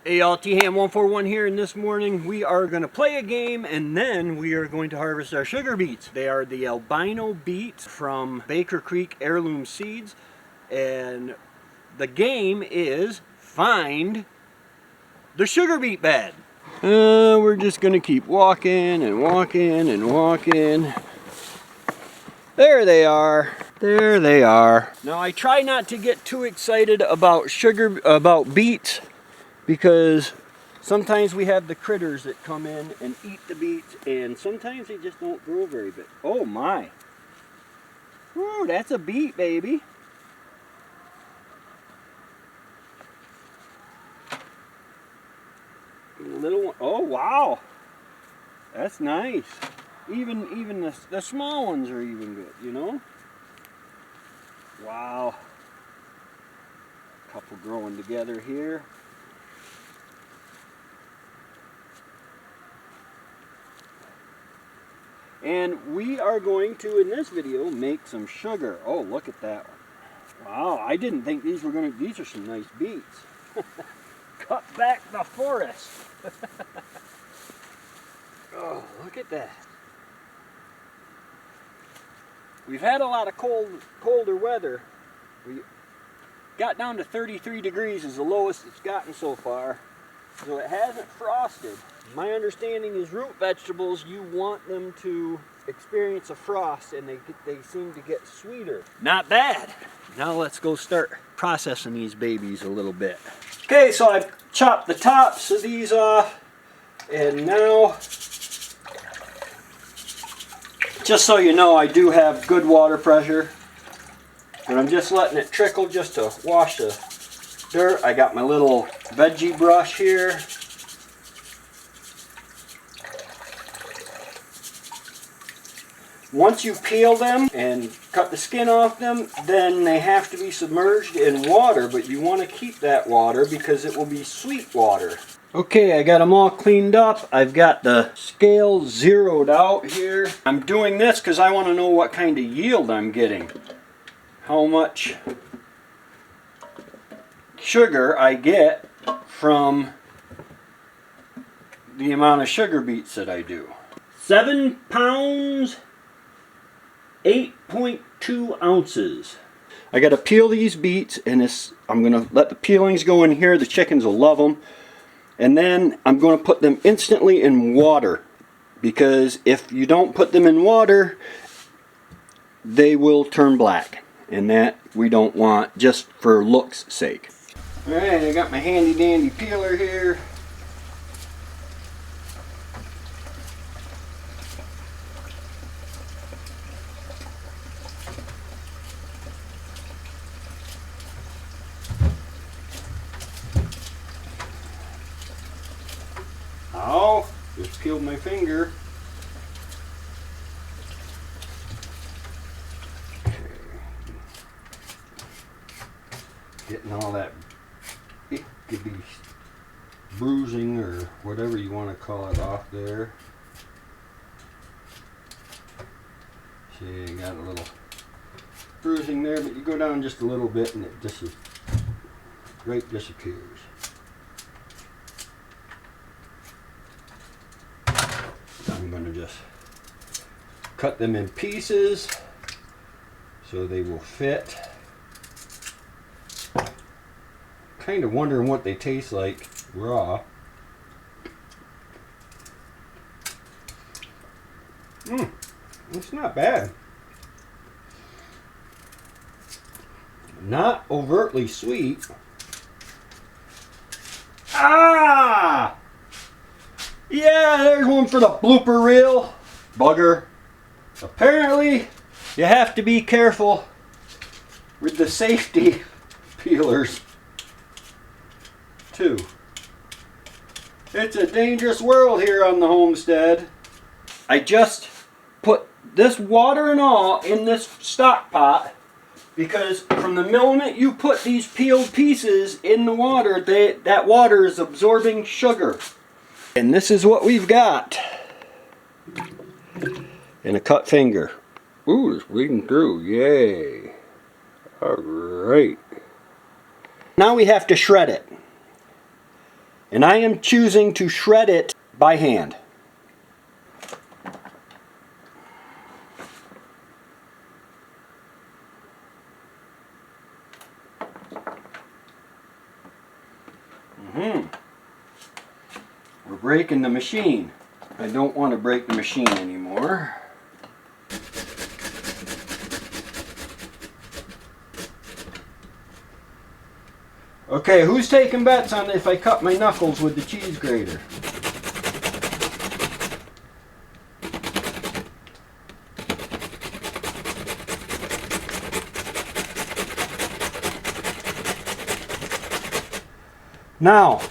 Hey y'all, T-Ham141 here, and this morning we are going to play a game and then we are going to harvest our sugar beets. They are the albino beets from Baker Creek Heirloom Seeds, and the game is find the sugar beet bed. We're just going to keep walking and walking and walking. There they are. There they are. Now I try not to get too excited about beets, because sometimes we have the critters that come in and eat the beets, and sometimes they just don't grow very big. Oh my. Ooh, that's a beet, baby. A little one. Oh wow. That's nice. Even the small ones are even good, you know? Wow. Couple growing together here. And we are going to, in this video, make some sugar. Oh, look at that one. Wow, I didn't think these are some nice beets. Cut back the forest. Oh, look at that. We've had a lot of colder weather. We got down to 33 degrees is the lowest it's gotten so far. So it hasn't frosted. My understanding is root vegetables, you want them to experience a frost, and they seem to get sweeter. Not bad. Now let's go start processing these babies a little bit. Okay, so I've chopped the tops of these off, and now, just so you know, I do have good water pressure, and I'm just letting it trickle just to wash the dirt. I got my little veggie brush here. Once you peel them and cut the skin off them, then they have to be submerged in water, but you want to keep that water because it will be sweet water. Okay, I got them all cleaned up. I've got the scale zeroed out here. I'm doing this because I want to know what kind of yield I'm getting. How much sugar I get from the amount of sugar beets that I do. 7 pounds, 8.2 ounces. I got to peel these beets, and I'm going to let the peelings go in here. The chickens will love them. And then I'm going to put them instantly in water, because if you don't put them in water, they will turn black. And that we don't want, just for looks sake. Alright, I got my handy dandy peeler here. Oh, just peeled my finger. Getting all that, it could be bruising or whatever you want to call it off there. See, you got a little bruising there, but you go down just a little bit and it just right disappears. I'm going to just cut them in pieces so they will fit. Kind of wondering what they taste like raw. It's not bad. Not overtly sweet. Ah! Yeah, there's one for the blooper reel. Bugger. Apparently, you have to be careful with the safety peelers too. It's a dangerous world here on the homestead. I just put this water and all in this stock pot because from the moment you put these peeled pieces in the water, that water is absorbing sugar. And this is what we've got. And a cut finger. Ooh, it's bleeding through. Yay. Alright. Now we have to shred it. And I am choosing to shred it by hand. We're breaking the machine. I don't want to break the machine anymore. Okay, who's taking bets on if I cut my knuckles with the cheese grater? Now,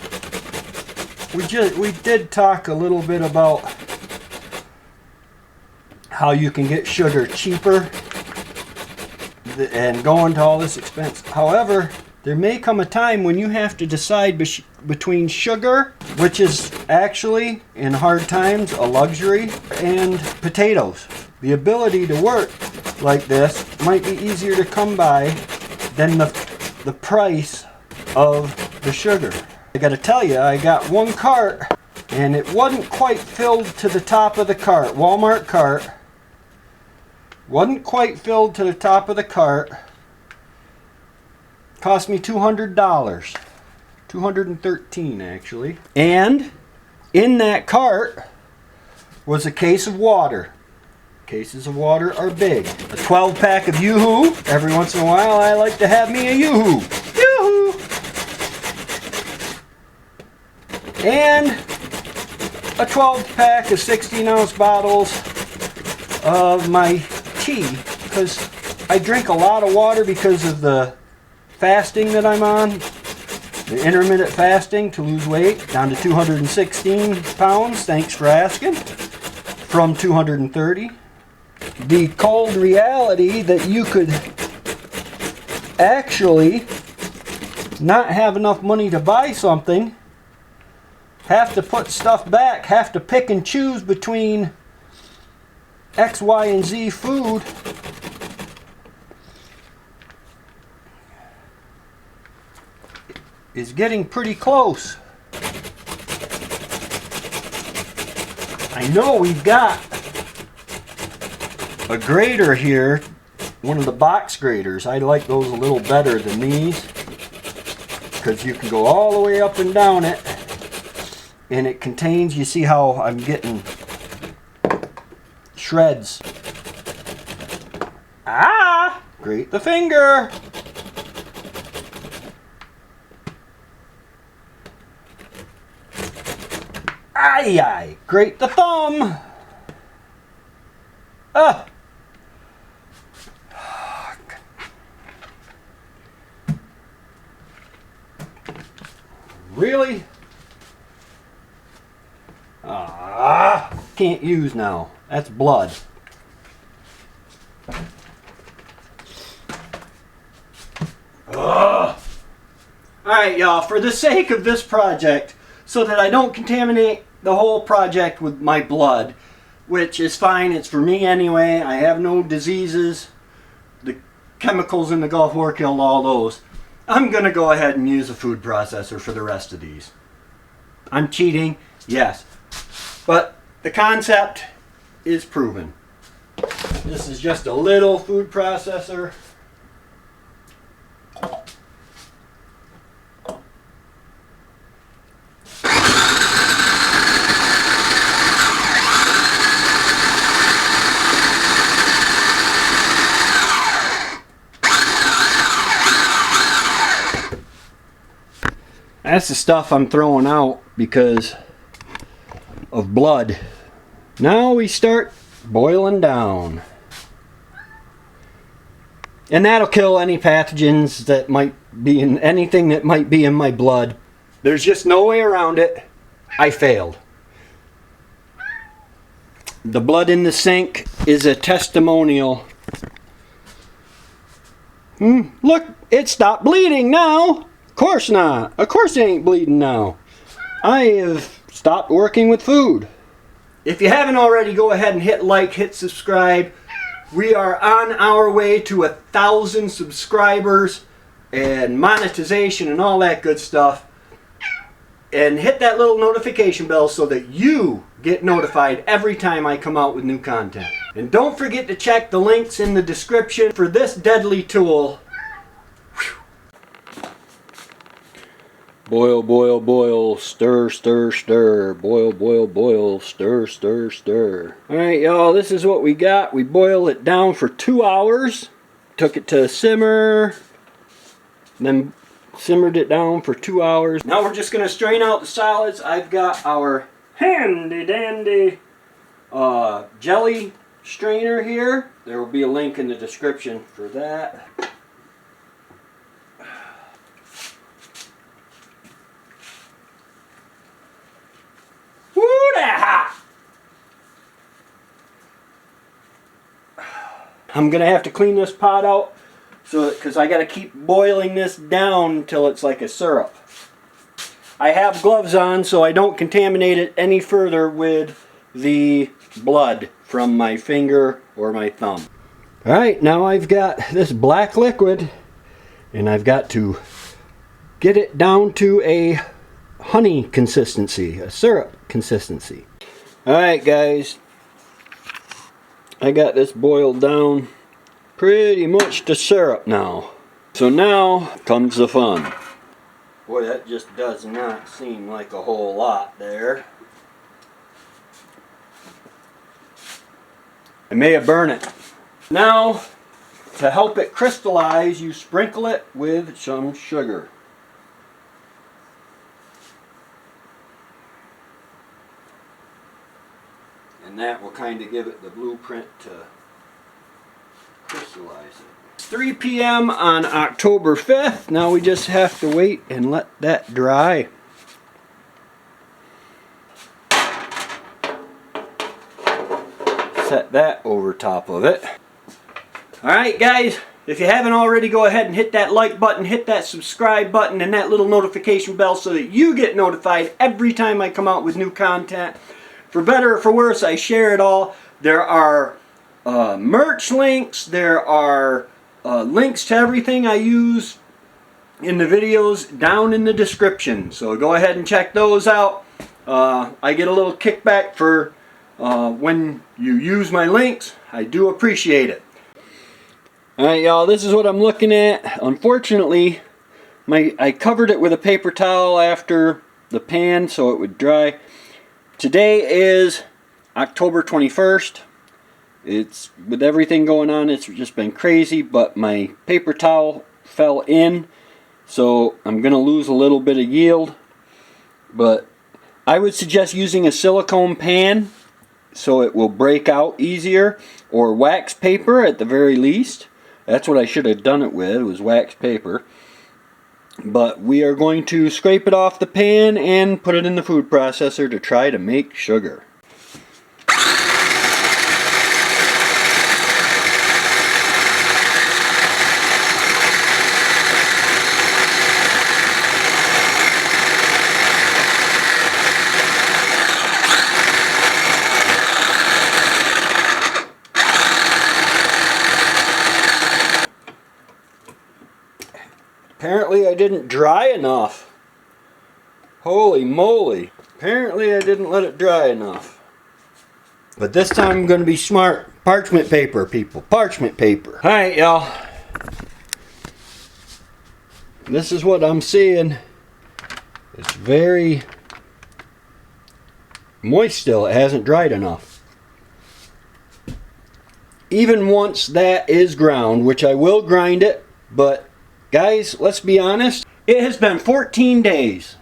we did talk a little bit about how you can get sugar cheaper and go into all this expense. However, there may come a time when you have to decide between sugar, which is actually in hard times a luxury, and potatoes. The ability to work like this might be easier to come by than the price of the sugar. I gotta tell you, I got one cart and it wasn't quite filled to the top of the cart. Walmart cart. Wasn't quite filled to the top of the cart. Cost me $200. $213 actually. And in that cart was a case of water. Cases of water are big. A 12 pack of Yoo-Hoo. Every once in a while I like to have me a Yoo-Hoo. Yoo-Hoo! And a 12 pack of 16-ounce bottles of my tea, because I drink a lot of water because of the fasting that I'm on, the intermittent fasting to lose weight, down to 216 pounds, thanks for asking, from 230. The cold reality that you could actually not have enough money to buy something, have to put stuff back, have to pick and choose between X, Y, and Z food, is getting pretty close. I know we've got a grater here, one of the box graters. I like those a little better than these because you can go all the way up and down it, and it contains, you see how I'm getting shreds. Ah! Grate the finger! Aye aye! Grate the thumb! Ah! Really? Ah! Can't use now. That's blood. Ugh. Alright, y'all, for the sake of this project, so that I don't contaminate the whole project with my blood, which is fine, it's for me anyway, I have no diseases, the chemicals in the Gulf War killed all those, I'm going to go ahead and use a food processor for the rest of these. I'm cheating, yes, but the concept is proven. This is just a little food processor. That's the stuff I'm throwing out because of blood. Now we start boiling down. And that'll kill any pathogens that might be in anything that might be in my blood. There's just no way around it. I failed. The blood in the sink is a testimonial. Look, it stopped bleeding now. Of course not. Of course it ain't bleeding now. I have stopped working with food. If you haven't already, go ahead and hit like, hit subscribe. We are on our way to 1,000 subscribers and monetization and all that good stuff. and hit that little notification bell so that you get notified every time I come out with new content. And don't forget to check the links in the description for this deadly tool. Boil, boil, boil, stir, stir, stir. Boil, boil, boil, stir, stir, stir. Alright, y'all, this is what we got. We boiled it down for 2 hours. Took it to simmer. Then simmered it down for 2 hours. Now we're just going to strain out the solids. I've got our handy dandy jelly strainer here. There will be a link in the description for that. I'm gonna have to clean this pot out because I gotta keep boiling this down until it's like a syrup. I have gloves on so I don't contaminate it any further with the blood from my finger or my thumb. Alright, now I've got this black liquid and I've got to get it down to a honey consistency, a syrup consistency. Alright guys, I got this boiled down pretty much to syrup now. So now comes the fun. Boy, that just does not seem like a whole lot there. I may have burned it. Now, to help it crystallize, you sprinkle it with some sugar. And that will kind of give it the blueprint to crystallize it. It's 3 p.m. on October 5th. Now we just have to wait and let that dry. Set that over top of it. Alright guys, if you haven't already, go ahead and hit that like button, hit that subscribe button, and that little notification bell so that you get notified every time I come out with new content. For better or for worse, I share it all. There are merch links, there are links to everything I use in the videos down in the description. So go ahead and check those out. I get a little kickback for when you use my links. I do appreciate it. Alright y'all, this is what I'm looking at. Unfortunately, I covered it with a paper towel after the pan so it would dry. Today is October 21st. It's with everything going on, it's just been crazy, but my paper towel fell in, so I'm going to lose a little bit of yield. But I would suggest using a silicone pan so it will break out easier, or wax paper at the very least. That's what I should have done it with, was wax paper. But we are going to scrape it off the pan and put it in the food processor to try to make sugar. Apparently I didn't dry enough. Holy moly. Apparently I didn't let it dry enough. But this time I'm going to be smart. Parchment paper, people. Parchment paper. Alright, y'all. This is what I'm seeing. It's very moist still. It hasn't dried enough. Even once that is ground, which I will grind it, but guys, let's be honest, it has been 14 days.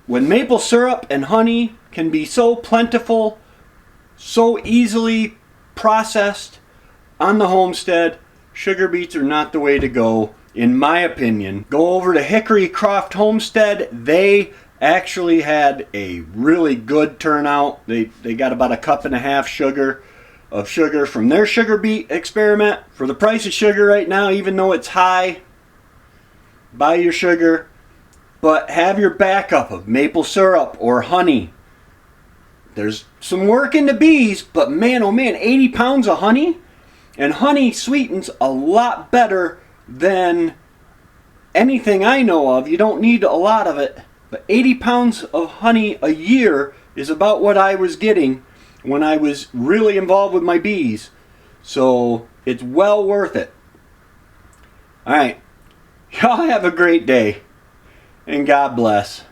When maple syrup and honey can be so plentiful, so easily processed on the homestead, sugar beets are not the way to go, in my opinion. Go over to Hickory Croft Homestead. They actually had a really good turnout. They got about 1.5 cups of sugar from their sugar beet experiment. For the price of sugar right now, even though it's high, buy your sugar, but have your backup of maple syrup or honey. There's some work in the bees, but man, oh man, 80 pounds of honey? And honey sweetens a lot better than anything I know of. You don't need a lot of it, But 80 pounds of honey a year is about what I was getting when I was really involved with my bees. So it's well worth it. Alright, y'all have a great day, and God bless.